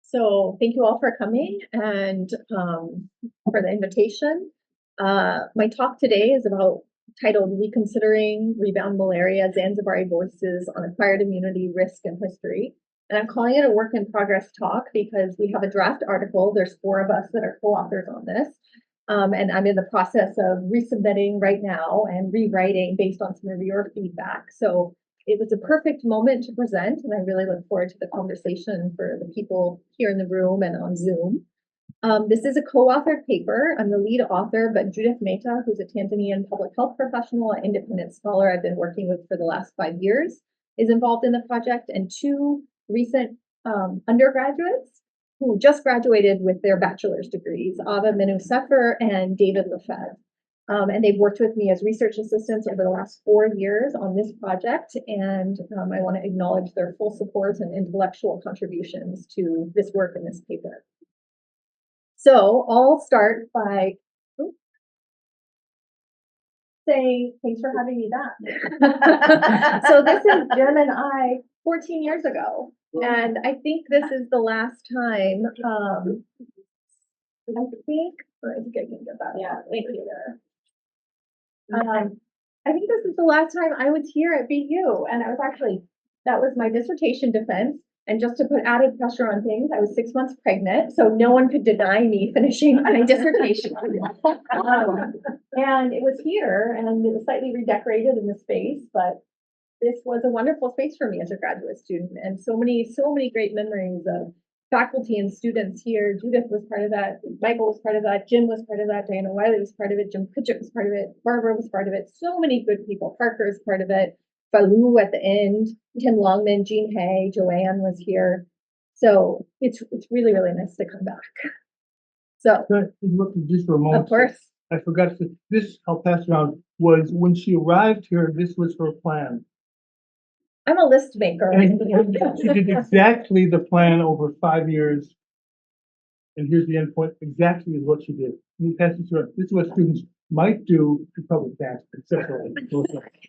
So thank you all for coming and for the invitation. My talk today is titled Reconsidering Rebound Malaria, Zanzibari Voices on Acquired Immunity, Risk, and History. And I'm calling it a work in progress talk because we have a draft article. There's 4 of us that are co-authors on this. And I'm in the process of resubmitting right now and rewriting based on some of your feedback. So it was a perfect moment to present, and I really look forward to the conversation for the people here in the room and on Zoom. This is a co-authored paper. I'm the lead author, but Judith Mehta, who's a Tanzanian public health professional and independent scholar I've been working with for the last 5 years, is involved in the project, and 2 recent undergraduates who just graduated with their bachelor's degrees, Ava Minu Sefer and David Lefebvre. And they've worked with me as research assistants over the last 4 years on this project, and I want to acknowledge their full support and intellectual contributions to this work in this paper. So I'll start by saying thanks for having me back. So this is Jim and I 14 years ago, and I think this is the last time, I think I can get that. Yeah, thank you there. I think this is the last time I was here at BU, and that was my dissertation defense. And just to put added pressure on things, I was 6 months pregnant, so no one could deny me finishing my dissertation. And it was here, and it was slightly redecorated in the space, but this was a wonderful space for me as a graduate student, and so many great memories of faculty and students here. Judith was part of that, Michael was part of that, Jim was part of that, Diana Wiley was part of it, Jim Pritchett was part of it, Barbara was part of it, so many good people. Parker is part of it, Falou at the end, Tim Longman, Jean Hay, Joanne was here. So it's really, really nice to come back. So just for a moment, of course. I forgot to, this I'll pass around, was when she arrived here, this was her plan. I'm a list maker. And she did exactly the plan over 5 years. And here's the end point, exactly is what she did. You pass this around. This is what students might do to public dance, etc.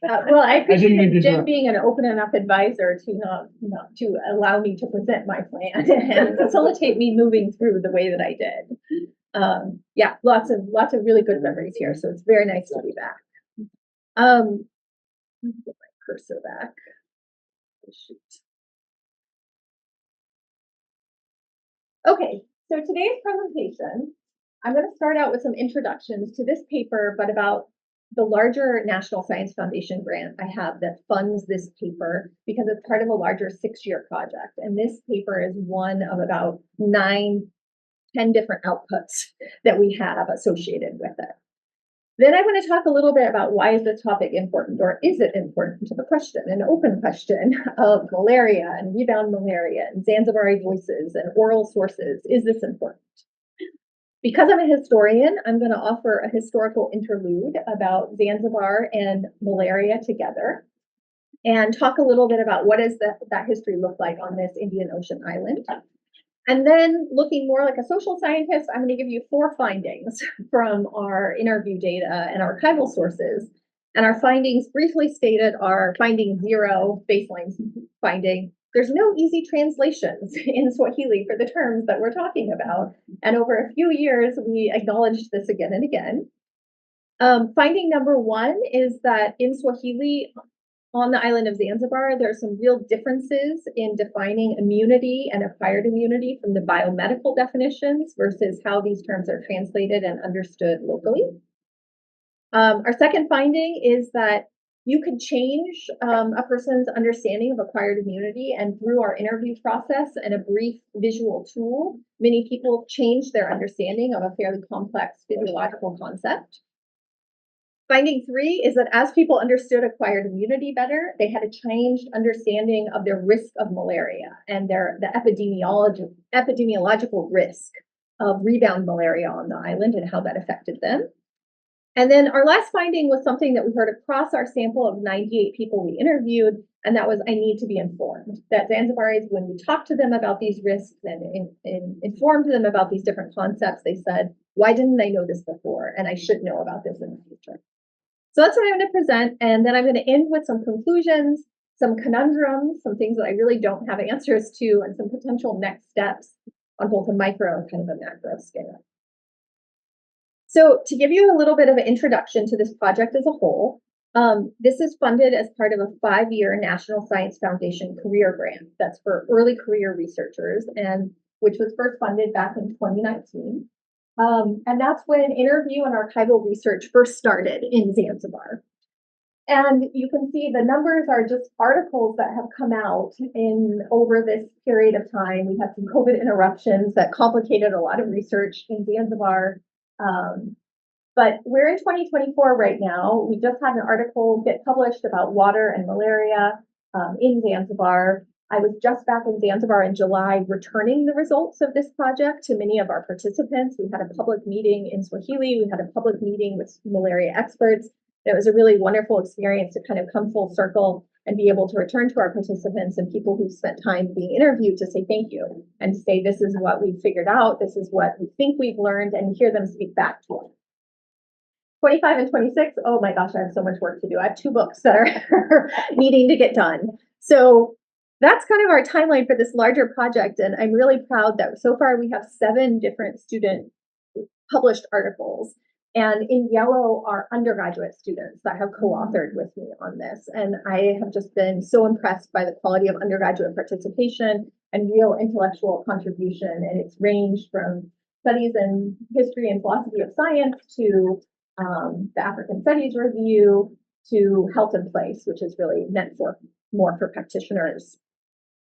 Well, I appreciate Jim being an open enough advisor to not to allow me to present my plan and facilitate me moving through the way that I did. Yeah, lots of really good memories here. So it's very nice to be back. Let me get my cursor back. Shoot. Okay, so today's presentation, I'm going to start out with some introductions to this paper, but about the larger National Science Foundation grant I have that funds this paper because it's part of a larger 6-year project. And this paper is one of about 9-10 different outputs that we have associated with it. Then I want to talk a little bit about why is this topic important, or is it important to the question, an open question of malaria and rebound malaria and Zanzibari voices and oral sources. Is this important? Because I'm a historian, I'm going to offer a historical interlude about Zanzibar and malaria together and talk a little bit about what does that history look like on this Indian Ocean island. And then looking more like a social scientist, I'm going to give you 4 findings from our interview data and archival sources. And our findings, briefly stated, are finding 0, baseline finding. There's no easy translations in Swahili for the terms that we're talking about. And over a few years, we acknowledged this again and again. Finding number 1 is that in Swahili, on the island of Zanzibar, there are some real differences in defining immunity and acquired immunity from the biomedical definitions versus how these terms are translated and understood locally. Our second finding is that you can change a person's understanding of acquired immunity, and through our interview process and a brief visual tool, many people change their understanding of a fairly complex physiological concept. Finding 3 is that as people understood acquired immunity better, they had a changed understanding of their risk of malaria and the epidemiological risk of rebound malaria on the island and how that affected them. And then our last finding was something that we heard across our sample of 98 people we interviewed, and that was, I need to be informed. That Zanzibaris, when we talked to them about these risks and informed them about these different concepts, they said, why didn't I know this before? And I should know about this in the future. So that's what I'm going to present, and then I'm going to end with some conclusions, some conundrums, some things that I really don't have answers to, and some potential next steps on both a micro and kind of a macro scale. So to give you a little bit of an introduction to this project as a whole, this is funded as part of a 5-year National Science Foundation career grant that's for early career researchers, and which was first funded back in 2019. And that's when interview and archival research first started in Zanzibar. And you can see the numbers are just articles that have come out in over this period of time. We had some COVID interruptions that complicated a lot of research in Zanzibar. But we're in 2024 right now. We just had an article get published about water and malaria in Zanzibar. I was just back in Zanzibar in July, returning the results of this project to many of our participants. We had a public meeting in Swahili. We had a public meeting with malaria experts. It was a really wonderful experience to kind of come full circle and be able to return to our participants and people who spent time being interviewed to say thank you and to say, this is what we figured out. This is what we think we've learned, and hear them speak back to us. 25 and 26, oh my gosh, I have so much work to do. I have 2 books that are needing to get done. So that's kind of our timeline for this larger project. And I'm really proud that so far we have 7 different student published articles. And in yellow are undergraduate students that have co-authored with me on this. And I have just been so impressed by the quality of undergraduate participation and real intellectual contribution. And it's ranged from studies in history and philosophy of science to the African Studies Review to Health in Place, which is really meant for more for practitioners.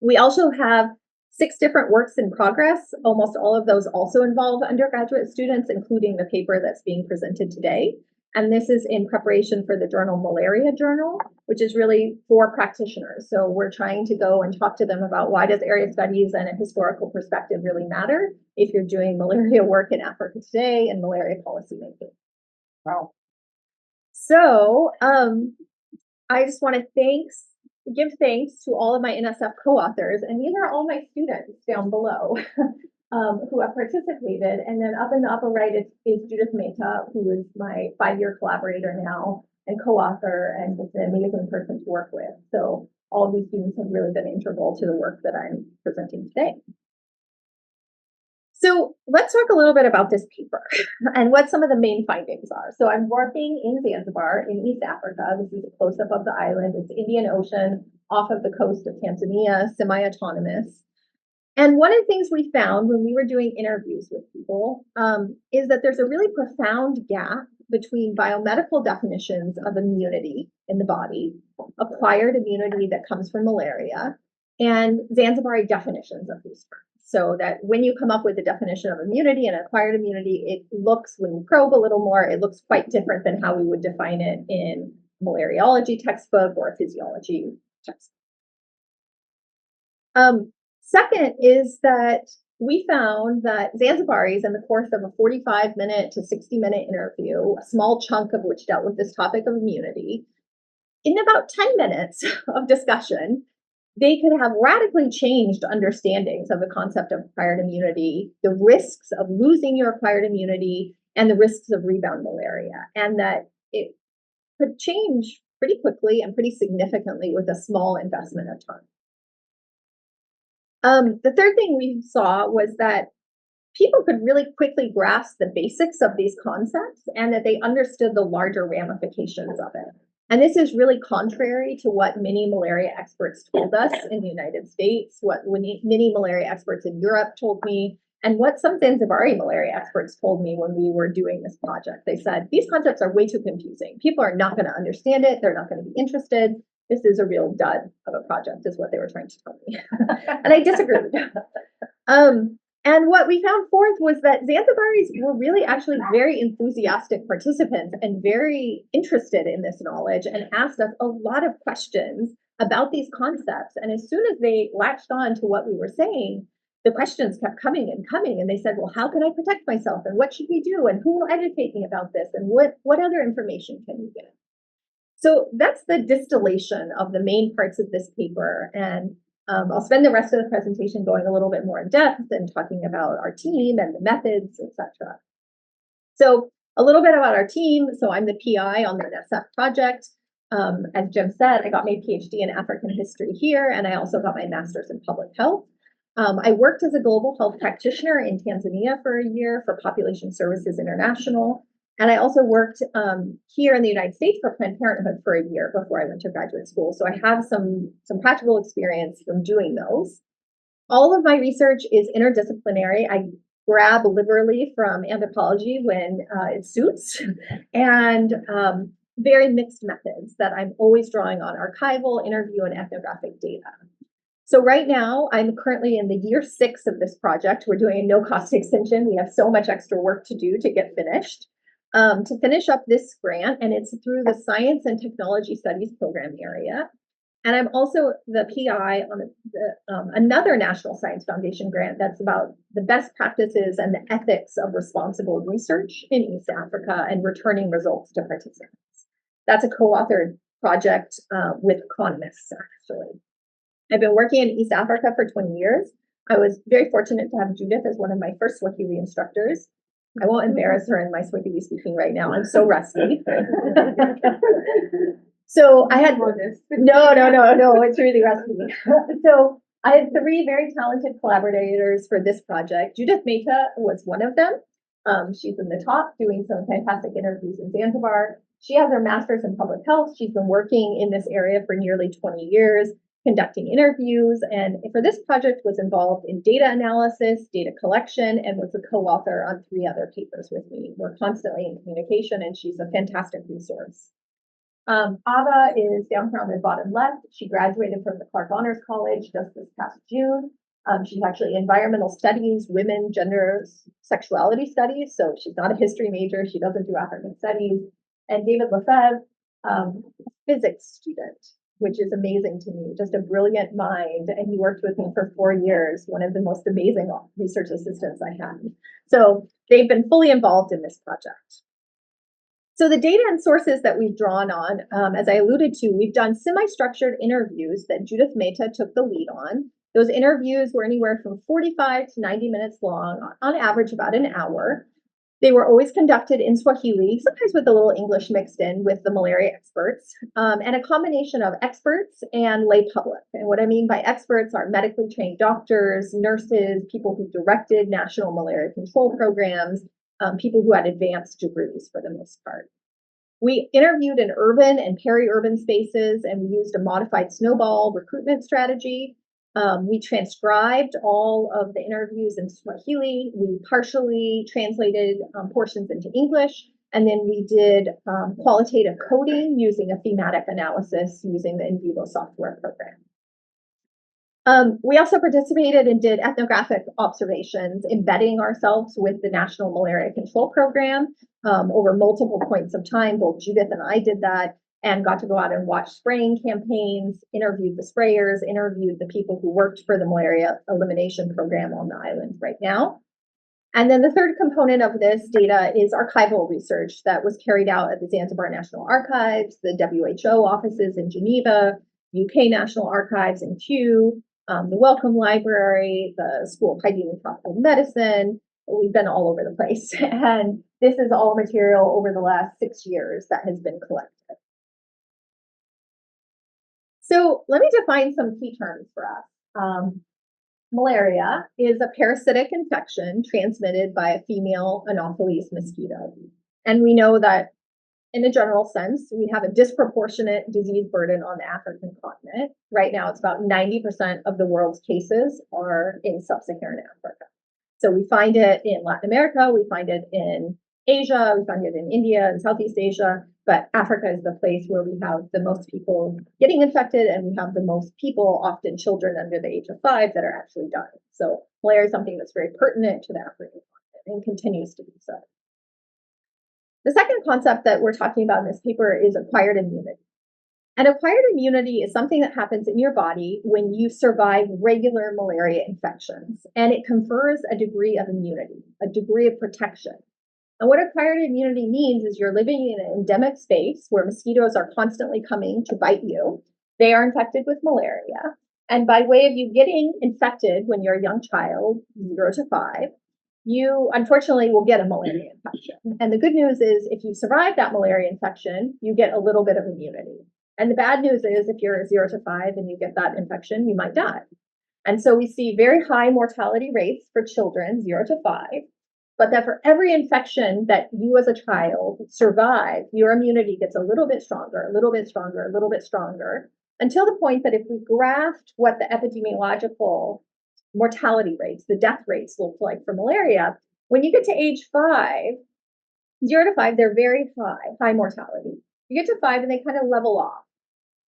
We also have 6 different works in progress. Almost all of those also involve undergraduate students, including the paper that's being presented today. And this is in preparation for the journal Malaria Journal, which is really for practitioners. So we're trying to go and talk to them about why does area studies and a historical perspective really matter if you're doing malaria work in Africa today and malaria policymaking. Wow. So I just want to give thanks to all of my NSF co-authors, and these are all my students down below who have participated. And then up in the upper right is Judith Mehta, who is my 5-year collaborator now and co-author, and just an amazing person to work with. So all of these students have really been integral to the work that I'm presenting today. So let's talk a little bit about this paper and what some of the main findings are. So I'm working in Zanzibar in East Africa. This is a close-up of the island. It's Indian Ocean off of the coast of Tanzania, semi-autonomous. And one of the things we found when we were doing interviews with people is that there's a really profound gap between biomedical definitions of immunity in the body, acquired immunity that comes from malaria, and Zanzibari definitions of these terms. So that when you come up with a definition of immunity and acquired immunity, it looks, when you probe a little more, it looks quite different than how we would define it in a malariology textbook or a physiology textbook. Second is that we found that Zanzibaris, in the course of a 45-minute to 60-minute interview, a small chunk of which dealt with this topic of immunity, in about 10 minutes of discussion, they could have radically changed understandings of the concept of acquired immunity, the risks of losing your acquired immunity, and the risks of rebound malaria, and that it could change pretty quickly and pretty significantly with a small investment of time. The third thing we saw was that people could really quickly grasp the basics of these concepts and that they understood the larger ramifications of it. And this is really contrary to what many malaria experts told us in the United States, what many malaria experts in Europe told me, and what some Zanzibari malaria experts told me when we were doing this project. They said, these concepts are way too confusing. People are not going to understand it. They're not going to be interested. This is a real dud of a project, is what they were trying to tell me. And I disagreed. And what we found fourth was that Zanzibaris were really actually very enthusiastic participants and very interested in this knowledge and asked us a lot of questions about these concepts. And as soon as they latched on to what we were saying, the questions kept coming and coming. And they said, well, how can I protect myself? And what should we do? And who will educate me about this? And what other information can you get? So that's the distillation of the main parts of this paper. And I'll spend the rest of the presentation going a little bit more in depth and talking about our team and the methods, etc. So a little bit about our team. So I'm the PI on the NSF project. As Jim said, I got my PhD in African history here, and I also got my master's in public health. I worked as a global health practitioner in Tanzania for a year for Population Services International. And I also worked here in the United States for Planned Parenthood for a year before I went to graduate school. So I have some practical experience from doing those. All of my research is interdisciplinary. I grab liberally from anthropology when it suits, and very mixed methods that I'm always drawing on archival, interview, and ethnographic data. So right now, I'm currently in the year 6 of this project. We're doing a no-cost extension. We have so much extra work to do to get finished. To finish up this grant, and it's through the Science and Technology Studies program area. And I'm also the PI on another National Science Foundation grant that's about the best practices and the ethics of responsible research in East Africa and returning results to participants. That's a co-authored project with economists, actually. I've been working in East Africa for 20 years. I was very fortunate to have Judith as one of my first Swahili instructors. I won't embarrass her in my Swahili speaking right now. I'm so rusty. So I had no, it's really rusty. So I had 3 very talented collaborators for this project. Judith Mehta was one of them. She's in the top doing some fantastic interviews in Zanzibar. She has her master's in public health. She's been working in this area for nearly 20 years, conducting interviews, and for this project was involved in data analysis, data collection, and was a co-author on 3 other papers with me. We're constantly in communication, and she's a fantastic resource. Ava is down here on the bottom left. She graduated from the Clark Honors College just this past June. She's actually environmental studies, women, gender, sexuality studies. So she's not a history major. She doesn't do African studies. And David Lefebvre, physics student, which is amazing to me, just a brilliant mind. And he worked with me for 4 years, one of the most amazing research assistants I had. So they've been fully involved in this project. So the data and sources that we've drawn on, as I alluded to, we've done semi-structured interviews that Judith Mehta took the lead on. Those interviews were anywhere from 45 to 90 minutes long, on average about an hour. They were always conducted in Swahili, sometimes with a little English mixed in with the malaria experts, and a combination of experts and lay public. And what I mean by experts are medically trained doctors, nurses, people who directed national malaria control programs, people who had advanced degrees for the most part. We interviewed in urban and peri-urban spaces, and we used a modified snowball recruitment strategy. We transcribed all of the interviews in Swahili. We partially translated portions into English, and then we did qualitative coding using a thematic analysis using the in vivo software program. We also participated and did ethnographic observations, embedding ourselves with the National Malaria Control Program over multiple points of time. Both Judith and I did that and got to go out and watch spraying campaigns, interviewed the sprayers, interviewed the people who worked for the malaria elimination program on the island right now. And then the third component of this data is archival research that was carried out at the Zanzibar National Archives, the WHO offices in Geneva, UK National Archives in Kew, the Wellcome Library, the School of Hygiene and Tropical Medicine. We've been all over the place. And this is all material over the last 6 years that has been collected. So let me define some key terms for us. Malaria is a parasitic infection transmitted by a female Anopheles mosquito. And we know that in a general sense, we have a disproportionate disease burden on the African continent. Right now, it's about 90% of the world's cases are in sub-Saharan Africa. So we find it in Latin America, we find it in Asia, we find it in India and Southeast Asia, but Africa is the place where we have the most people getting infected, and we have the most people, often children under the age of 5, that are actually dying. So malaria is something that's very pertinent to the African continent and continues to be so. The second concept that we're talking about in this paper is acquired immunity. And acquired immunity is something that happens in your body when you survive regular malaria infections, and it confers a degree of immunity, a degree of protection. And what acquired immunity means is you're living in an endemic space where mosquitoes are constantly coming to bite you. They are infected with malaria. And by way of you getting infected when you're a young child, 0 to 5, you unfortunately will get a malaria infection. And the good news is if you survive that malaria infection, you get a little bit of immunity. And the bad news is if you're 0 to 5 and you get that infection, you might die. And so we see very high mortality rates for children, 0 to 5, but that for every infection that you as a child survive, your immunity gets a little bit stronger, a little bit stronger, a little bit stronger, until the point that if we graphed what the epidemiological mortality rates, the death rates look like for malaria, when you get to age 5, 0 to 5, they're very high mortality. You get to 5 and they kind of level off.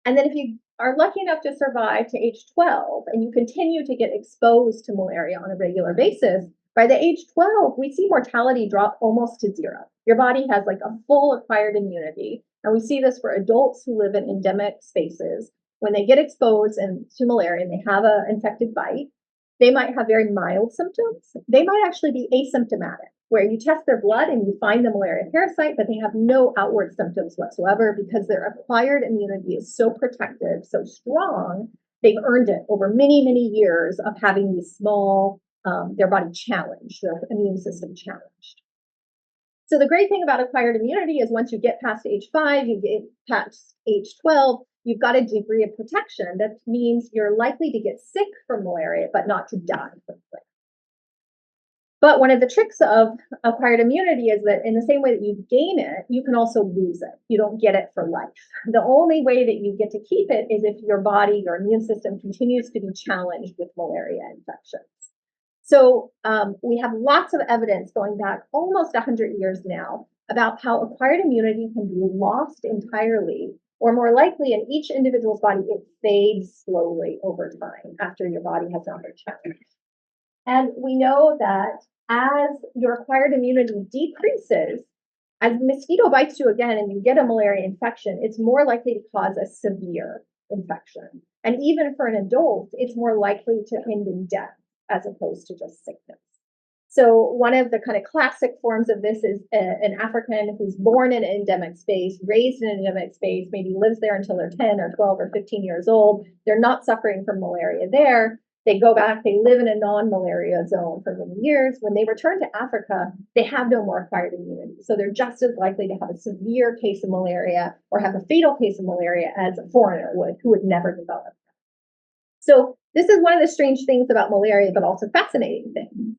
And then if you are lucky enough to survive to age 12 and you continue to get exposed to malaria on a regular basis, by the age 12, we see mortality drop almost to 0. Your body has like a full acquired immunity. And we see this for adults who live in endemic spaces. When they get exposed to malaria and they have an infected bite, they might have very mild symptoms. They might actually be asymptomatic, where you test their blood and you find the malaria parasite, but they have no outward symptoms whatsoever because their acquired immunity is so protective, so strong, they've earned it over many, many years of having these small, their body challenged, their immune system challenged. So the great thing about acquired immunity is once you get past age 5, you get past age 12, you've got a degree of protection. That means you're likely to get sick from malaria, but not to die from malaria. But one of the tricks of acquired immunity is that in the same way that you gain it, you can also lose it. You don't get it for life. The only way that you get to keep it is if your body, your immune system continues to be challenged with malaria infections. So we have lots of evidence going back almost 100 years now about how acquired immunity can be lost entirely, or more likely in each individual's body, it fades slowly over time after your body has not been challenged. And we know that as your acquired immunity decreases, as mosquito bites you again and you get a malaria infection, it's more likely to cause a severe infection. And even for an adult, it's more likely to end in death as opposed to just sickness. So one of the kind of classic forms of this is an African who's born in an endemic space, raised in an endemic space, maybe lives there until they're 10 or 12 or 15 years old. They're not suffering from malaria there. They go back, they live in a non-malaria zone for many years. When they return to Africa, they have no more acquired immunity. So they're just as likely to have a severe case of malaria or have a fatal case of malaria as a foreigner would, who would never develop that. So this is one of the strange things about malaria, but also fascinating things.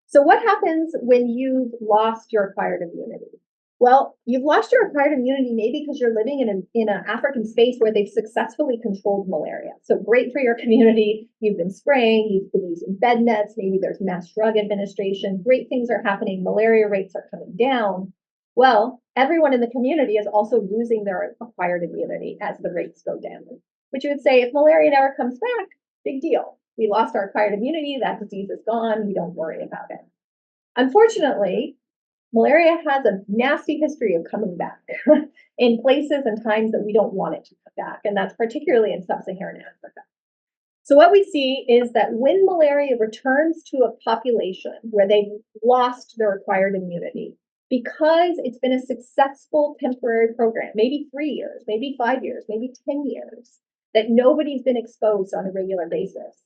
So what happens when you've lost your acquired immunity? Well, you've lost your acquired immunity maybe because you're living in an African space where they've successfully controlled malaria. So great for your community. You've been spraying, you've been using bed nets, maybe there's mass drug administration. Great things are happening. Malaria rates are coming down. Well, everyone in the community is also losing their acquired immunity as the rates go down, which you would say if malaria never comes back, big deal. We lost our acquired immunity, that disease is gone, we don't worry about it. Unfortunately, malaria has a nasty history of coming back in places and times that we don't want it to come back, and that's particularly in sub-Saharan Africa. So what we see is that when malaria returns to a population where they've lost their acquired immunity, because it's been a successful temporary program, maybe 3 years, maybe 5 years, maybe 10 years, that nobody's been exposed on a regular basis,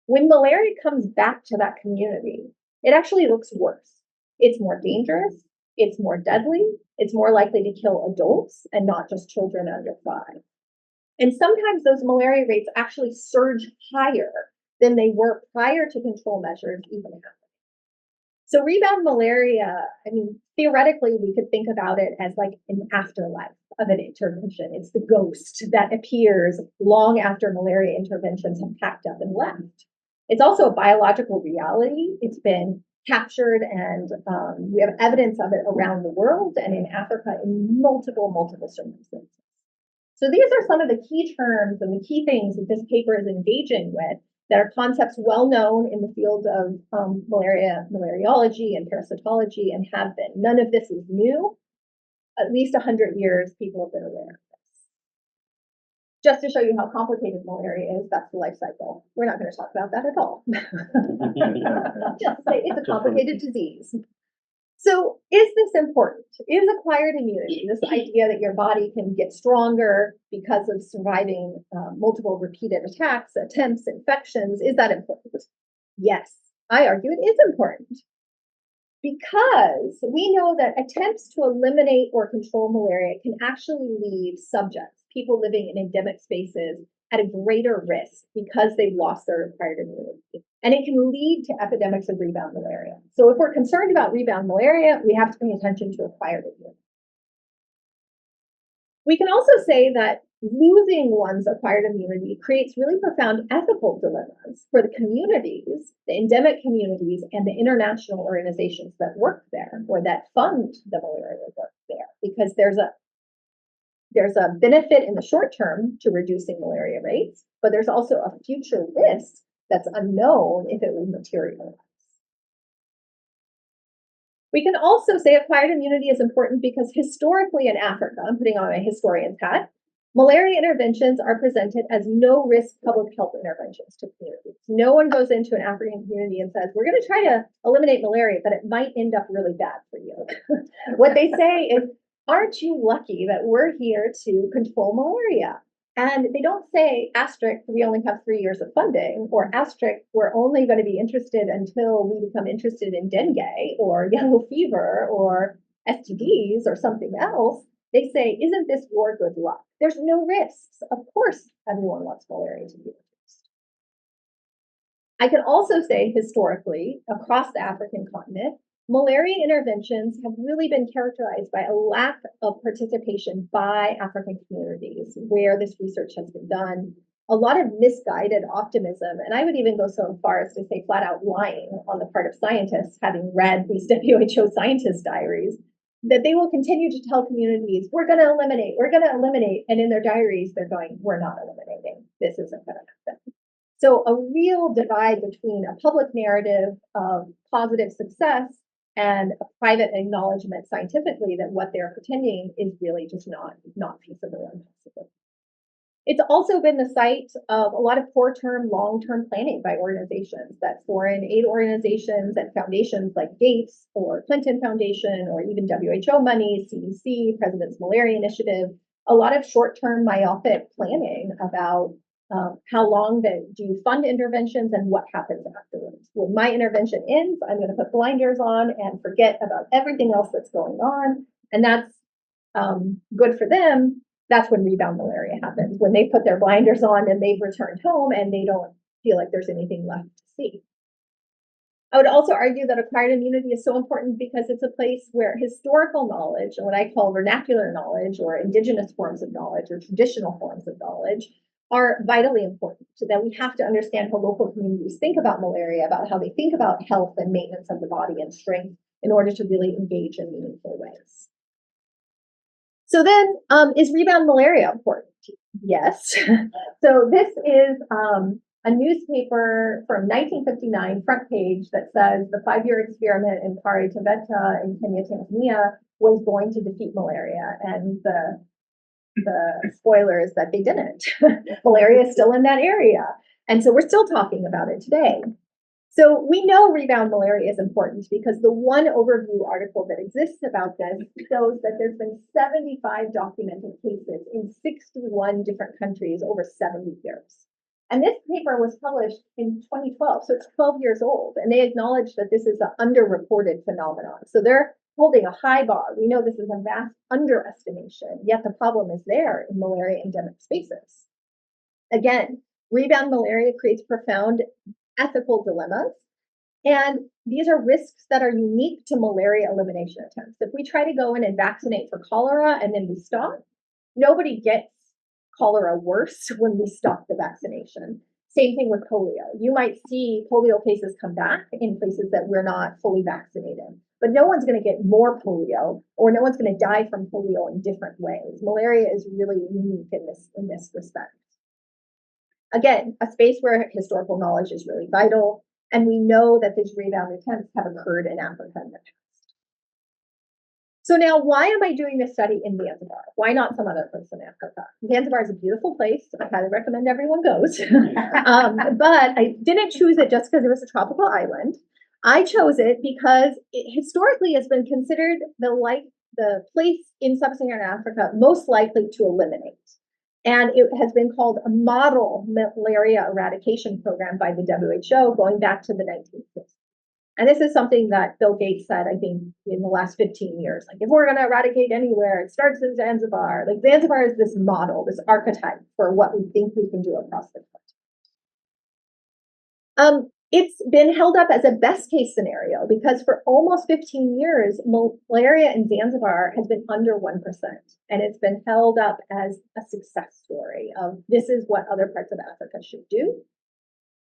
when malaria comes back to that community, it actually looks worse. It's more dangerous, it's more deadly, it's more likely to kill adults and not just children under 5. And sometimes those malaria rates actually surge higher than they were prior to control measures even happening. So rebound malaria, I mean, theoretically, we could think about it as like an afterlife of an intervention. It's the ghost that appears long after malaria interventions have packed up and left. It's also a biological reality. It's been captured and we have evidence of it around the world and in Africa in multiple circumstances. So these are some of the key terms and the key things that this paper is engaging with that are concepts well known in the field of malariology and parasitology and have been. None of this is new. At least 100 years, people have been aware of this. Just to show you how complicated malaria is, that's the life cycle. We're not going to talk about that at all. Just say it's a complicated disease. So is this important? Is acquired immunity, this idea that your body can get stronger because of surviving multiple repeated attacks, attempts, infections, is that important? Yes, I argue it is important. Because we know that attempts to eliminate or control malaria can actually leave subjects, people living in endemic spaces, at a greater risk because they've lost their acquired immunity. And it can lead to epidemics of rebound malaria. So if we're concerned about rebound malaria, we have to pay attention to acquired immunity. We can also say that losing one's acquired immunity creates really profound ethical dilemmas for the communities, the endemic communities, and the international organizations that work there or that fund the malaria work there, because there's a benefit in the short term to reducing malaria rates, but there's also a future risk that's unknown if it will materialize. We can also say acquired immunity is important because historically in Africa, I'm putting on my historian's hat, malaria interventions are presented as no-risk public health interventions to communities. No one goes into an African community and says, we're going to try to eliminate malaria, but it might end up really bad for you. What they say is, aren't you lucky that we're here to control malaria? And they don't say, asterisk, we only have 3 years of funding, or asterisk, we're only going to be interested until we become interested in dengue or yellow fever or STDs or something else. They say, isn't this your good luck? There's no risks. Of course, everyone wants malaria to be reduced. I can also say historically, across the African continent, malaria interventions have really been characterized by a lack of participation by African communities where this research has been done, a lot of misguided optimism, and I would even go so far as to say flat out lying on the part of scientists, having read these WHO scientist diaries, that they will continue to tell communities, we're going to eliminate, and in their diaries, they're going, we're not eliminating, this isn't going to happen. So a real divide between a public narrative of positive success and a private acknowledgement scientifically that what they're pretending is really just not feasible and possible. It's also been the site of a lot of poor-term, long-term planning by organizations, that foreign aid organizations and foundations like Gates or Clinton Foundation or even WHO money, CDC, President's Malaria Initiative, a lot of short-term myopic planning about how long do you fund interventions and what happens afterwards. When my intervention ends, I'm going to put blinders on and forget about everything else that's going on. And that's good for them. That's when rebound malaria happens, when they put their blinders on and they've returned home and they don't feel like there's anything left to see. I would also argue that acquired immunity is so important because it's a place where historical knowledge, and what I call vernacular knowledge or indigenous forms of knowledge or traditional forms of knowledge, are vitally important, so that we have to understand how local communities think about malaria, about how they think about health and maintenance of the body and strength in order to really engage in meaningful ways. So then, is rebound malaria important? Yes. So this is a newspaper from 1959, front page, that says the 5-year experiment in Kari Taveta in Kenya, Tanzania was going to defeat malaria. And the spoiler is that they didn't. Malaria is still in that area. And so we're still talking about it today. So we know rebound malaria is important because the one overview article that exists about this shows that there's been 75 documented cases in 61 different countries over 70 years. And this paper was published in 2012, so it's 12 years old, and they acknowledge that this is an underreported phenomenon. So they're holding a high bar. We know this is a vast underestimation, yet the problem is there in malaria endemic spaces. Again, rebound malaria creates profound ethical dilemmas, and these are risks that are unique to malaria elimination attempts. If we try to go in and vaccinate for cholera and then we stop, nobody gets cholera worse when we stop the vaccination. Same thing with polio. You might see polio cases come back in places that we're not fully vaccinated, but no one's going to get more polio, or no one's going to die from polio in different ways. Malaria is really unique in this respect. Again, a space where historical knowledge is really vital, and we know that these rebound attempts have occurred in Africa in the past. So now, why am I doing this study in Zanzibar? Why not some other place in Africa? Zanzibar is a beautiful place. I highly recommend everyone goes. But I didn't choose it just because it was a tropical island. I chose it because it historically has been considered the place in sub-Saharan Africa most likely to eliminate. And it has been called a model malaria eradication program by the WHO going back to the 1960s. And this is something that Bill Gates said, I think, in the last 15 years. Like, if we're going to eradicate anywhere, it starts in Zanzibar. Like, Zanzibar is this model, this archetype for what we think we can do across the country. It's been held up as a best case scenario because for almost 15 years, malaria in Zanzibar has been under 1%. And it's been held up as a success story of this is what other parts of Africa should do.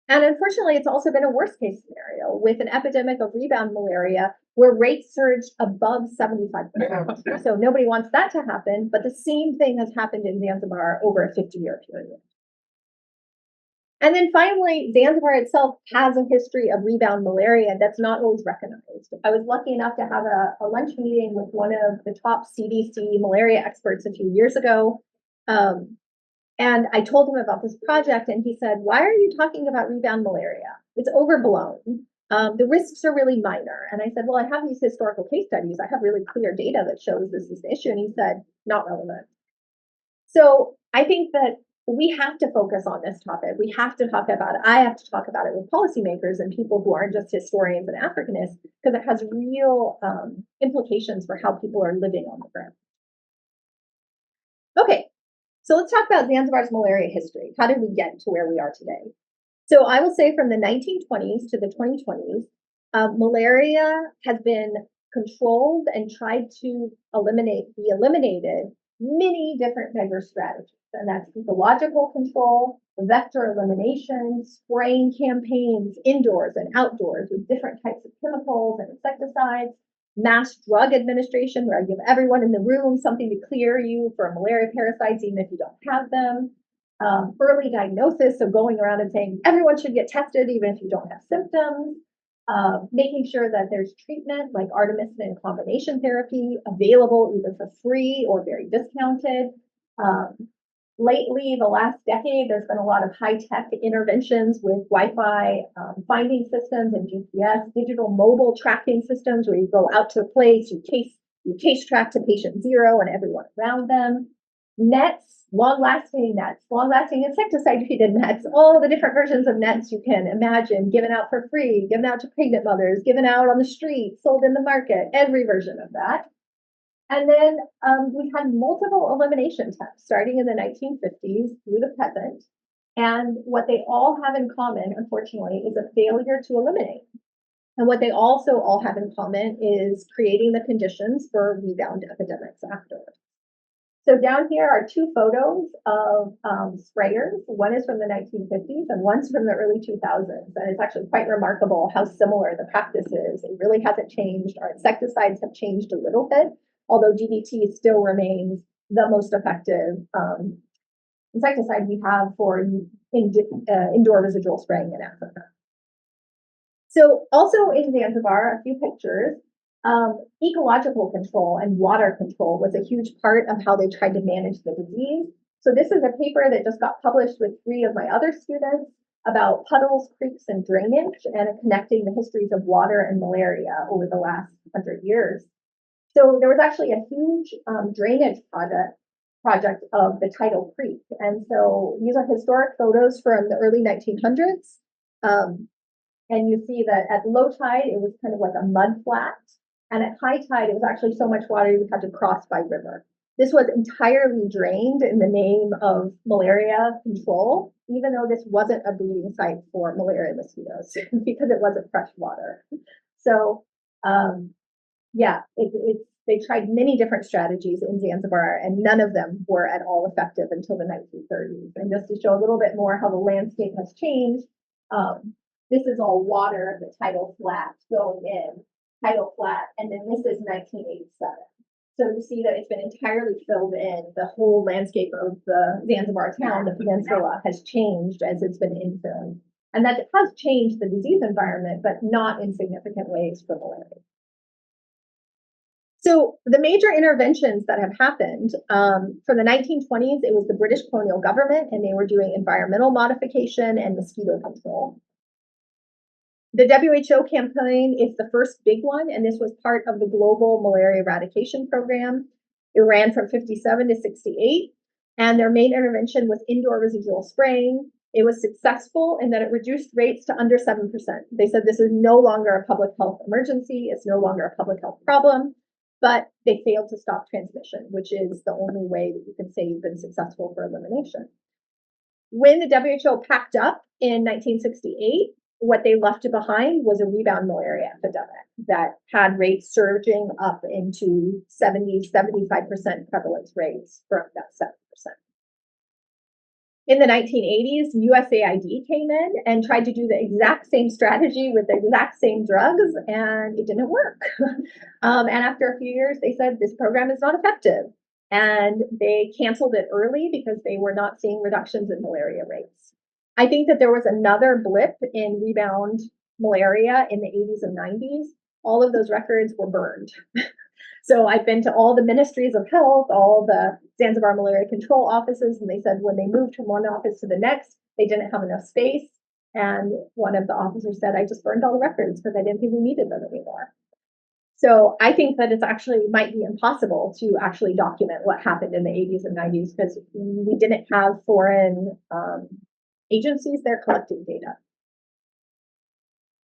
And unfortunately, it's also been a worst case scenario with an epidemic of rebound malaria where rates surged above 75%. So nobody wants that to happen, but the same thing has happened in Zanzibar over a 50-year period. And then finally, Zanzibar itself has a history of rebound malaria that's not always recognized. I was lucky enough to have a lunch meeting with one of the top CDC malaria experts a few years ago. And I told him about this project, and he said, "Why are you talking about rebound malaria? It's overblown. The risks are really minor." And I said, "Well, I have these historical case studies. I have really clear data that shows this is an issue." And he said, "Not relevant." So I think that we have to focus on this topic. We have to talk about it. I have to talk about it with policymakers and people who aren't just historians and Africanists, because it has real implications for how people are living on the ground. Okay, so let's talk about Zanzibar's malaria history. How did we get to where we are today? So I will say from the 1920s to the 2020s, malaria has been controlled and tried to be eliminated many different diverse strategies. And that's ecological control, vector elimination, spraying campaigns indoors and outdoors with different types of chemicals and insecticides, mass drug administration, where I give everyone in the room something to clear you for malaria parasites, even if you don't have them. Early diagnosis, so going around and saying everyone should get tested, even if you don't have symptoms. Making sure that there's treatment like artemisinin and combination therapy available either for free or very discounted. Lately, the last decade, there's been a lot of high-tech interventions with Wi-Fi finding systems and GPS, digital mobile tracking systems where you go out to a place, you case track to patient zero and everyone around them. Nets, long-lasting insecticide-treated nets, all the different versions of nets you can imagine, given out for free, given out to pregnant mothers, given out on the street, sold in the market, every version of that. And then we've had multiple elimination attempts starting in the 1950s through the present. And what they all have in common, unfortunately, is a failure to eliminate. And what they also all have in common is creating the conditions for rebound epidemics afterwards. So down here are two photos of sprayers. One is from the 1950s and one's from the early 2000s. And it's actually quite remarkable how similar the practice is. It really hasn't changed. Our insecticides have changed a little bit, although DDT still remains the most effective insecticide we have for indoor residual spraying in Africa. So also in Zanzibar, a few pictures. Ecological control and water control was a huge part of how they tried to manage the disease. So this is a paper that just got published with 3 of my other students about puddles, creeks, and drainage, and connecting the histories of water and malaria over the last 100 years. So there was actually a huge drainage project of the tidal creek. And so these are historic photos from the early 1900s. And you see that at low tide, it was kind of like a mud flat. And at high tide, it was actually so much water you had to cross by river. This was entirely drained in the name of malaria control, even though this wasn't a breeding site for malaria mosquitoes because it wasn't fresh water. So, they tried many different strategies in Zanzibar, and none of them were at all effective until the 1930s. And just to show a little bit more how the landscape has changed, this is all water, the tidal flat going in. Tidal flat, and then this is 1987. So you see that it's been entirely filled in. The whole landscape of the Zanzibar town, the peninsula, has changed as it's been infilled. And that has changed the disease environment, but not in significant ways for malaria. So the major interventions that have happened for the 1920s, it was the British colonial government, and they were doing environmental modification and mosquito control. The WHO campaign is the first big one, and this was part of the global malaria eradication program. It ran from 57 to 68, and their main intervention was indoor residual spraying. It was successful in that it reduced rates to under 7%. They said this is no longer a public health emergency. It's no longer a public health problem, but they failed to stop transmission, which is the only way that you can say you've been successful for elimination. When the WHO packed up in 1968, what they left behind was a rebound malaria epidemic that had rates surging up into 75% prevalence rates from that 7%. In the 1980s, USAID came in and tried to do the exact same strategy with the exact same drugs, and it didn't work. And after a few years, they said this program is not effective. And they canceled it early because they were not seeing reductions in malaria rates. I think that there was another blip in rebound malaria in the 80s and 90s. All of those records were burned. So I've been to all the ministries of health, all the Zanzibar malaria control offices, and they said when they moved from one office to the next, they didn't have enough space. And one of the officers said, I just burned all the records because I didn't think we needed them anymore. So I think that it's actually might be impossible to actually document what happened in the 80s and 90s because we didn't have foreign agencies there collecting data.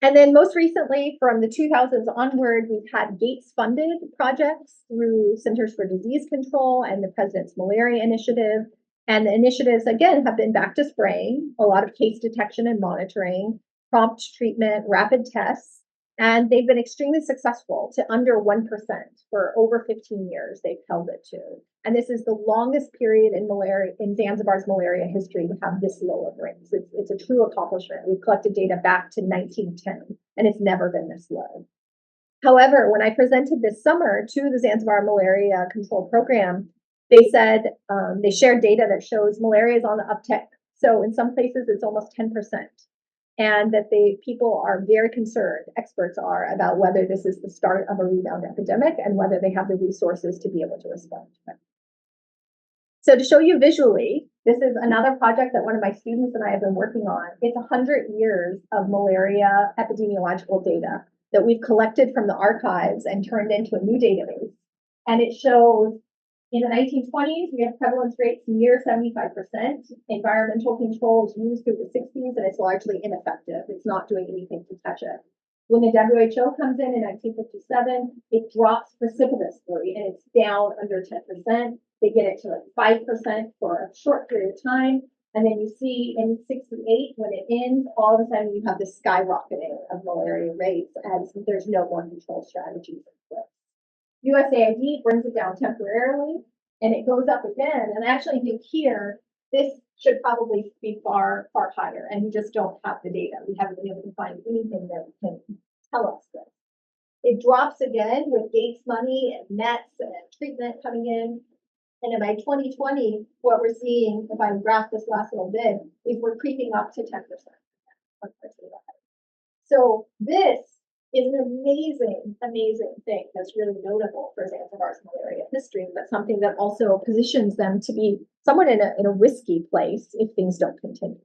And then most recently, from the 2000s onward, we've had Gates-funded projects through Centers for Disease Control and the President's Malaria Initiative. And the initiatives, again, have been back to spraying, a lot of case detection and monitoring, prompt treatment, rapid tests. And they've been extremely successful to under 1% for over 15 years. They've held it to. And this is the longest period in malaria, in Zanzibar's malaria history to have this low of rates. It's a true accomplishment. We've collected data back to 1910, and it's never been this low. However, when I presented this summer to the Zanzibar Malaria Control Program, they said they shared data that shows malaria is on the uptick. So in some places, it's almost 10%. And that people are very concerned, experts are, about whether this is the start of a rebound epidemic and whether they have the resources to be able to respond to it. So to show you visually, this is another project that one of my students and I have been working on. It's 100 years of malaria epidemiological data that we've collected from the archives and turned into a new database. And it shows in the 1920s, we have prevalence rates near 75%. Environmental controls used through the 60s, and it's largely ineffective. It's not doing anything to touch it. When the WHO comes in 1957, it drops precipitously, and it's down under 10%. They get it to like 5% for a short period of time. And then you see in 68, when it ends, all of a sudden you have this skyrocketing of malaria rates as there's no more control strategies in place. USAID brings it down temporarily, and it goes up again. And I actually think here, this should probably be far, far higher, and we just don't have the data. We haven't been able to find anything that can tell us this. It drops again with Gates money and nets and treatment coming in. And in by 2020, what we're seeing, if I graph this last little bit, is we're creeping up to 10%. So this is an amazing, amazing thing that's really notable for Zanzibar's malaria history, but something that also positions them to be somewhat in a risky place if things don't continue.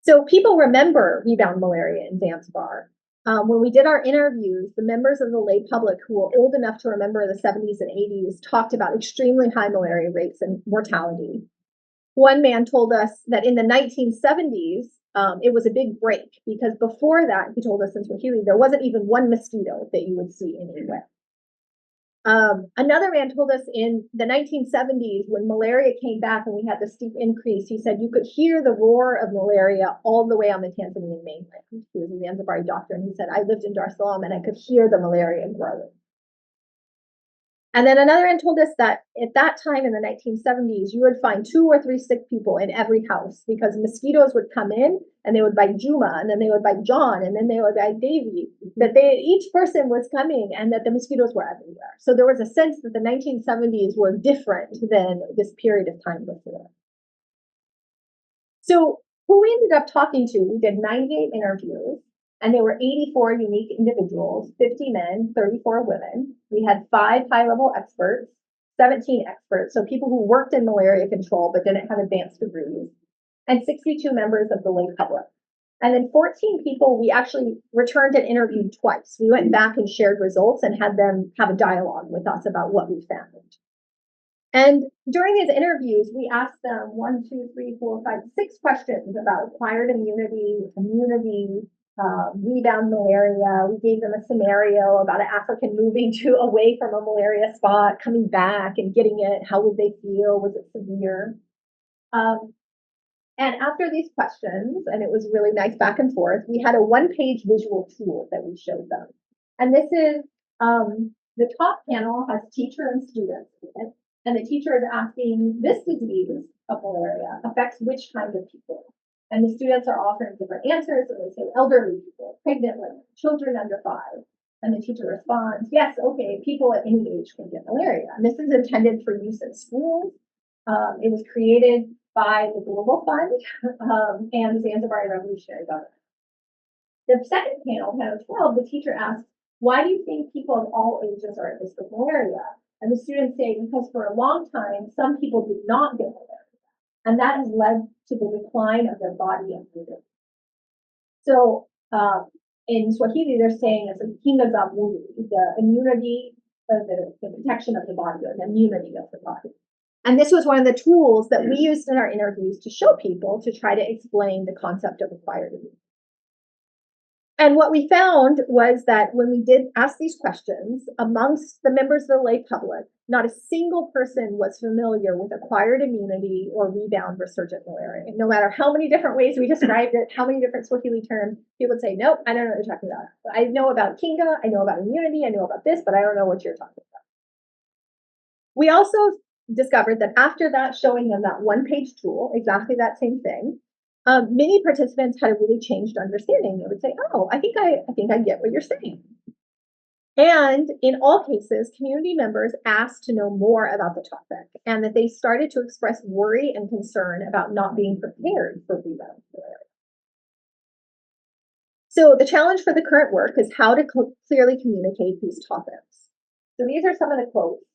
So people remember rebound malaria in Zanzibar. When we did our interviews, the members of the lay public who were old enough to remember the 70s and 80s talked about extremely high malaria rates and mortality. One man told us that in the 1970s, it was a big break because before that, he told us in Swahili, there wasn't even one mosquito that you would see anywhere. Another man told us in the 1970s when malaria came back and we had the steep increase, he said you could hear the roar of malaria all the way on the Tanzanian mainland. He was a Zanzibari doctor, and he said, I lived in Dar es Salaam and I could hear the malaria growing. And then another man told us that at that time in the 1970s, you would find 2 or 3 sick people in every house because mosquitoes would come in and they would bite Juma, and then they would bite John, and then they would bite Davy, that each person was coming and that the mosquitoes were everywhere. So there was a sense that the 1970s were different than this period of time before. So who we ended up talking to, we did 98 interviews. And there were 84 unique individuals, 50 men, 34 women. We had 5 high-level experts, 17 experts, so people who worked in malaria control but didn't have advanced degrees, and 62 members of the lay public. And then 14 people we actually returned and interviewed twice. We went back and shared results and had them have a dialogue with us about what we found. And during these interviews, we asked them 1, 2, 3, 4, 5, 6 questions about acquired immunity, rebound malaria. We gave them a scenario about an African moving away from a malaria spot, coming back and getting it. How would they feel? Was it severe? And after these questions, and it was really nice back and forth, we had a 1-page visual tool that we showed them. And this is, the top panel has teacher and students in it. And the teacher is asking, this disease of malaria affects which kind of people? And the students are offering different answers. And they say elderly people, pregnant women, children under 5. And the teacher responds, yes, okay, people at any age can get malaria. And this is intended for use in schools. It was created by the Global Fund and the Zanzibari Revolutionary Government. The second panel, panel 12, the teacher asks, why do you think people of all ages are at risk of malaria? And the students say, because for a long time, some people did not get malaria. And that has led to the decline of their body immunity. So in Swahili, they're saying it's a kinga za mwili, the immunity, the protection of the body, or the immunity of the body. And this was one of the tools that we used in our interviews to show people to try to explain the concept of acquired immunity. And what we found was that when we did ask these questions amongst the members of the lay public, not a single person was familiar with acquired immunity or rebound resurgent malaria. And no matter how many different ways we described it, how many different Swahili terms, people would say, nope, I don't know what you're talking about. I know about kinga, I know about immunity, I know about this, but I don't know what you're talking about. We also discovered that after that, showing them that 1-page tool, exactly that same thing, many participants had a really changed understanding. They would say, oh, I think I get what you're saying. And in all cases, community members asked to know more about the topic and that they started to express worry and concern about not being prepared for rebound malaria. So the challenge for the current work is how to clearly communicate these topics. So these are some of the quotes.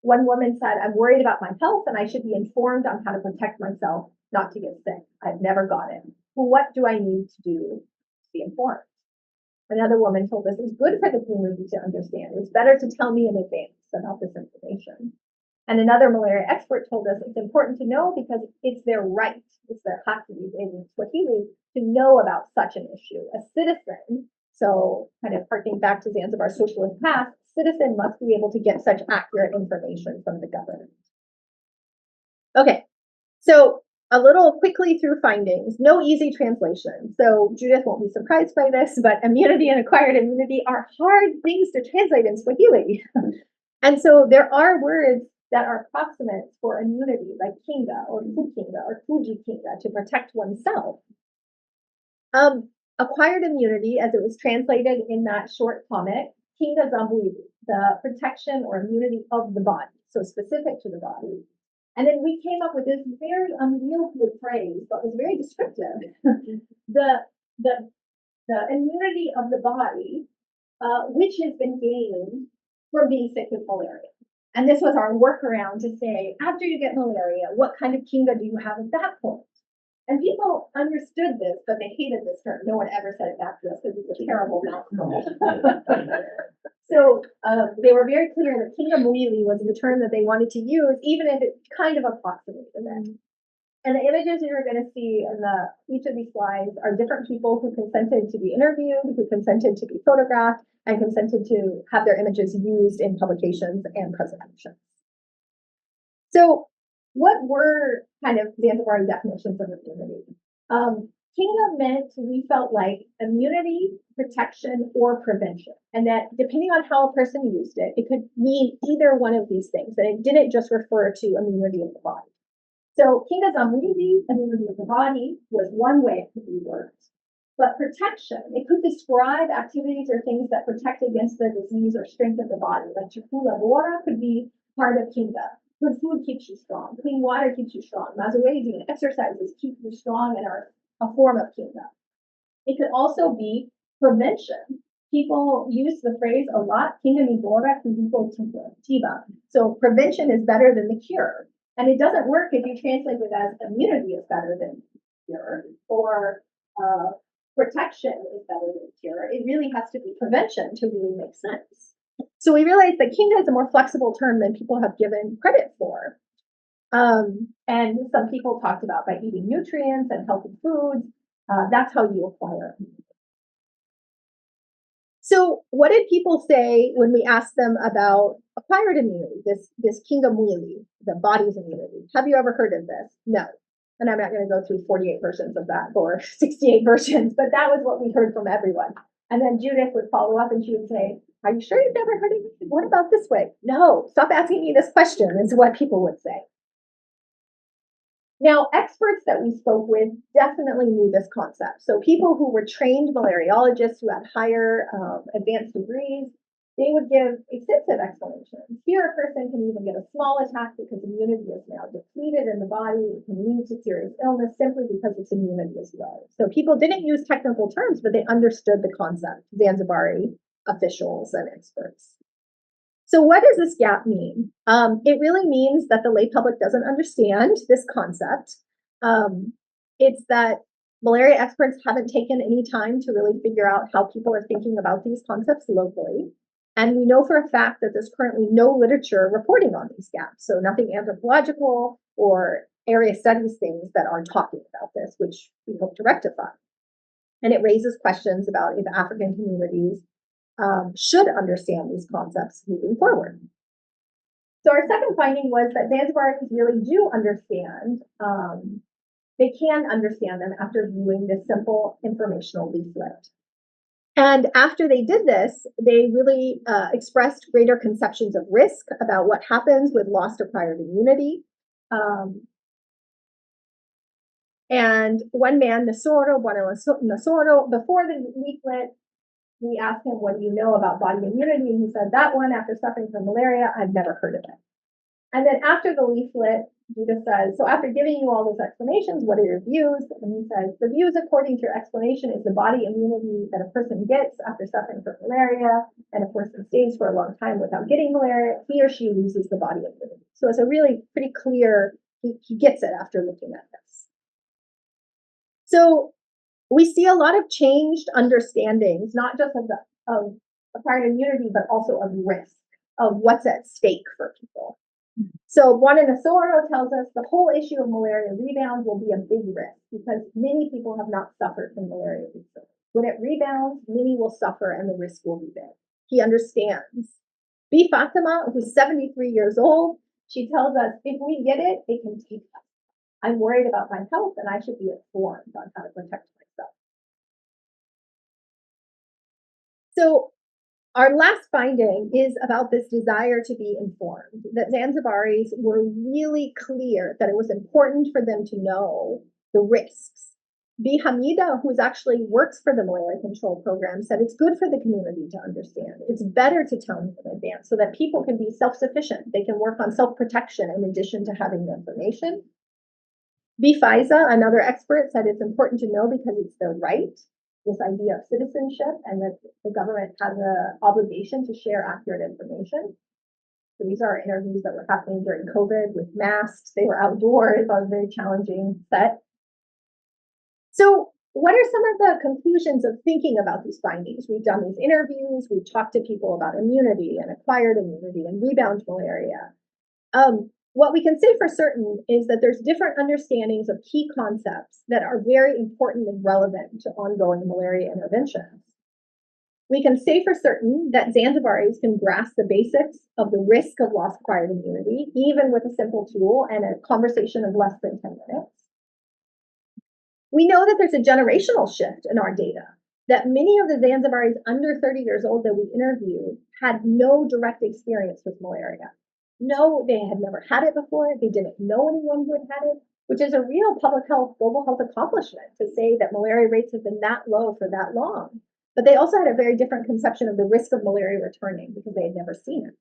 One woman said, I'm worried about my health and I should be informed on how to protect myself not to get sick. I've never got it. Well, what do I need to do to be informed? Another woman told us it's good for the community to understand. It's better to tell me in advance about this information. And another malaria expert told us it's important to know because it's their right, it's their haki in Swahili to know about such an issue. A citizen, so kind of harking back to Zanzibar's socialist past, citizen must be able to get such accurate information from the government. Okay, so a little quickly through findings, no easy translation. So Judith won't be surprised by this, but immunity and acquired immunity are hard things to translate in Swahili. And so there are words that are approximate for immunity, like kinga or kukinga or kujikinga, to protect oneself. Acquired immunity, as it was translated in that short comic, kinga za mwili, the protection or immunity of the body, so specific to the body. And then we came up with this very unwieldy phrase, but was very descriptive. the immunity of the body, which has been gained from being sick with malaria. And this was our workaround to say, after you get malaria, what kind of kinga do you have at that point? And people understood this, but they hated this term. No one ever said it back to us because it's a terrible mouthful. So they were very clear that kinga mwili was the term that they wanted to use, even if it kind of approximated it. And the images you're going to see in each of these slides are different people who consented to be interviewed, who consented to be photographed, and consented to have their images used in publications and presentations. So what were kind of Zanzibari definitions of immunity? Kinga meant, we felt like, immunity, protection, or prevention. And that depending on how a person used it, it could mean either one of these things. That it didn't just refer to immunity of the body. So kinga za mwili, immunity of the body, was one way it could be worked. But protection, it could describe activities or things that protect against the disease or strengthen the body. Like chakula bora could be part of kinga. Good food keeps you strong. Clean water keeps you strong. Mazoezi and exercises keep you strong and are a form of kinga. It could also be prevention. People use the phrase a lot, kinga ni bora kuliko tiba. So prevention is better than the cure. And it doesn't work if you translate it as immunity is better than cure, or protection is better than cure. It really has to be prevention to really make sense. So we realized that Kinga is a more flexible term than people have given credit for. And some people talked about by eating nutrients and healthy foods, that's how you acquire immunity. So what did people say when we asked them about acquired immunity, this Kinga mwili, the body's immunity? Have you ever heard of this? No. And I'm not going to go through 48 versions of that or 68 versions, but that was what we heard from everyone. And then Judith would follow up and she would say, are you sure you've never heard of it? What about this way? No, stop asking me this question, is what people would say. Now, experts that we spoke with definitely knew this concept. So people who were trained malariologists who had higher advanced degrees, they would give extensive explanations. Here, a person can even get a small attack because immunity is now depleted in the body. It can lead to serious illness simply because its immunity is low. So people didn't use technical terms, but they understood the concept, Zanzibari officials and experts. So what does this gap mean? It really means that the lay public doesn't understand this concept. It's that malaria experts haven't taken any time to really figure out how people are thinking about these concepts locally. And we know for a fact that there's currently no literature reporting on these gaps. So nothing anthropological or area studies things that are talking about this, which we hope to rectify. And it raises questions about if African communities should understand these concepts moving forward. So our second finding was that Zanzibaris really do understand, they can understand them after viewing this simple informational leaflet. And after they did this, they really expressed greater conceptions of risk about what happens with lost acquired immunity. And one man, Nasoro, before the leaflet, we asked him, what do you know about body immunity? And he said, that one, after suffering from malaria, I've never heard of it. And then after the leaflet, Judith says, so after giving you all those explanations, what are your views? And he says, the views according to your explanation is the body immunity that a person gets after suffering from malaria, and a person stays for a long time without getting malaria, he or she loses the body immunity. So it's a really pretty clear, he gets it after looking at this. So we see a lot of changed understandings, not just of acquired immunity, but also of risk, of what's at stake for people. So Buonanasoro tells us the whole issue of malaria rebound will be a big risk because many people have not suffered from malaria recently. When it rebounds, many will suffer and the risk will be big. He understands. B. Fatima, who's 73 years old, she tells us, if we get it, it can take us. I'm worried about my health and I should be informed on how to protect myself. So our last finding is about this desire to be informed, that Zanzibaris were really clear that it was important for them to know the risks. B. Hamida, who actually works for the malaria control program, said it's good for the community to understand. It's better to tell them in advance so that people can be self-sufficient. They can work on self-protection in addition to having the information. B. Faiza, another expert, said it's important to know because it's their right. This idea of citizenship and that the government has an obligation to share accurate information. So these are interviews that were happening during COVID with masks. They were outdoors on a very challenging set. So what are some of the conclusions of thinking about these findings? We've done these interviews. We've talked to people about immunity and acquired immunity and rebound malaria. What we can say for certain is that there's different understandings of key concepts that are very important and relevant to ongoing malaria interventions. We can say for certain that Zanzibaris can grasp the basics of the risk of lost acquired immunity, even with a simple tool and a conversation of less than 10 minutes. We know that there's a generational shift in our data, that many of the Zanzibaris under 30 years old that we interviewed had no direct experience with malaria. No, they had never had it before. They didn't know anyone who had had it, which is a real public health, global health accomplishment to say that malaria rates have been that low for that long. But they also had a very different conception of the risk of malaria returning because they had never seen it.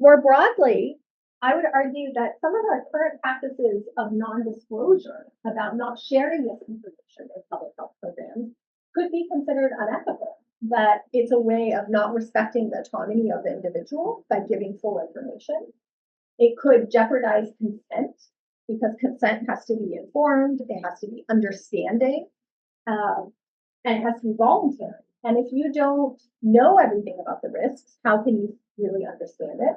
More broadly, I would argue that some of our current practices of non-disclosure about not sharing this information in public health programs could be considered unethical. That it's a way of not respecting the autonomy of the individual by giving full information. It could jeopardize consent because consent has to be informed, it has to be understanding, and it has to be voluntary. And if you don't know everything about the risks, how can you really understand it?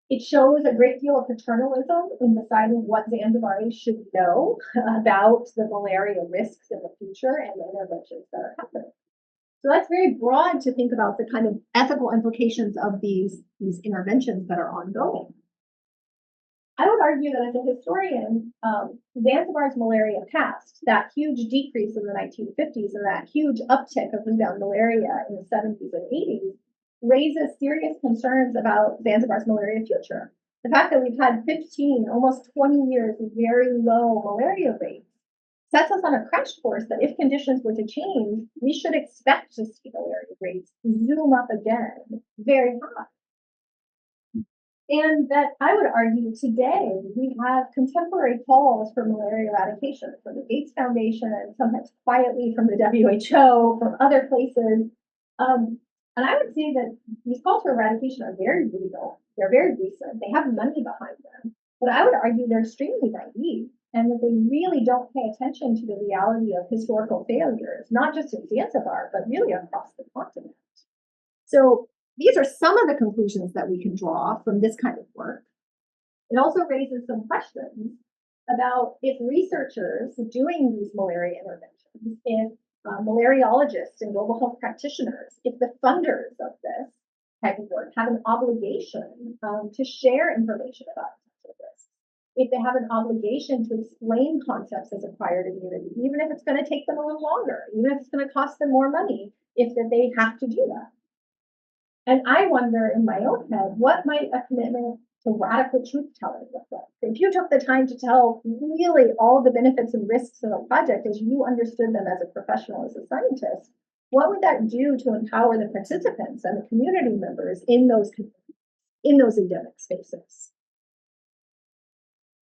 It shows a great deal of paternalism in deciding what Zanzibaris should know about the malaria risks in the future and the interventions that are happening. So that's very broad to think about the kind of ethical implications of these interventions that are ongoing. I would argue that as a historian, Zanzibar's malaria past, that huge decrease in the 1950s and that huge uptick of rebound malaria in the 70s and 80s raises serious concerns about Zanzibar's malaria future. The fact that we've had 15, almost 20 years of very low malaria rates sets us on a crash course that if conditions were to change, we should expect to see malaria rates zoom up again very high. And that I would argue today we have contemporary calls for malaria eradication from the Gates Foundation and sometimes quietly from the WHO, from other places. And I would say that these calls for eradication are very real. They're very recent. They have money behind them. But I would argue they're extremely naive and that they really don't pay attention to the reality of historical failures, not just in Zanzibar, but really across the continent. So these are some of the conclusions that we can draw from this kind of work. It also raises some questions about if researchers doing these malaria interventions, if malariologists and global health practitioners, if the funders of this type of work have an obligation to share information about potential risks, if they have an obligation to explain concepts as acquired immunity, even if it's going to take them a little longer, even if it's going to cost them more money, if that they have to do that. And I wonder in my own head, what might a commitment to radical truth telling look like? If you took the time to tell really all the benefits and risks of a project as you understood them as a professional, as a scientist, what would that do to empower the participants and the community members in those endemic spaces?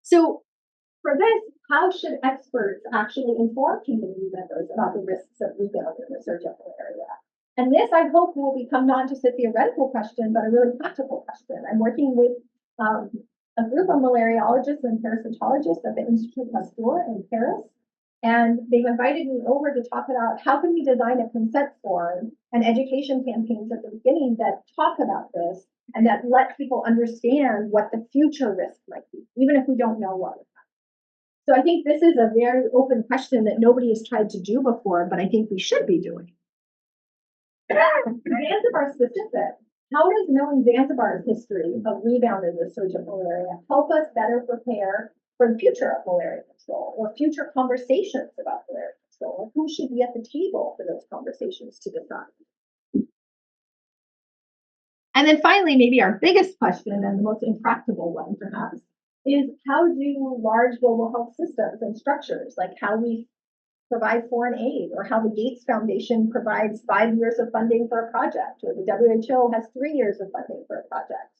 So for this, how should experts actually inform community members about the risks of rebound and research of malaria? And this, I hope, will become not just a theoretical question, but a really practical question. I'm working with a group of malariologists and parasitologists at the Institut Pasteur in Paris, and they've invited me over to talk about how can we design a consent form and education campaigns at the beginning that talk about this and that let people understand what the future risk might be, even if we don't know what. So I think this is a very open question that nobody has tried to do before, but I think we should be doing. Zanzibar specific. How does knowing Zanzibar's history of rebound and research of malaria help us better prepare for the future of malaria control or future conversations about malaria control? Or who should be at the table for those conversations to decide? And then finally, maybe our biggest question and the most intractable one perhaps is how do large global health systems and structures, like how we provide foreign aid, or how the Gates Foundation provides 5 years of funding for a project, or the WHO has 3 years of funding for a project.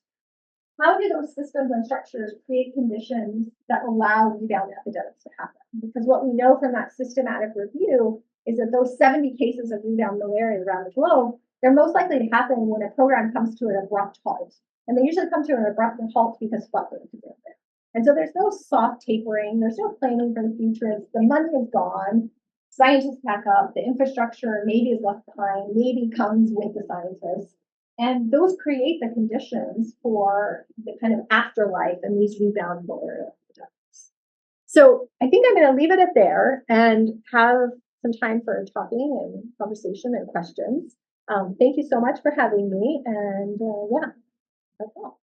How do those systems and structures create conditions that allow rebound epidemics to happen? Because what we know from that systematic review is that those 70 cases of rebound malaria around the globe, they're most likely to happen when a program comes to an abrupt halt. And they usually come to an abrupt halt because funding is it. And so there's no soft tapering, there's no planning for the future. The money is gone, scientists pack up, the infrastructure maybe is left behind, maybe comes with the scientists. And those create the conditions for the kind of afterlife and these rebound malaria epidemics. So I think I'm going to leave it at there and have some time for talking and conversation and questions. Thank you so much for having me. And yeah, that's all.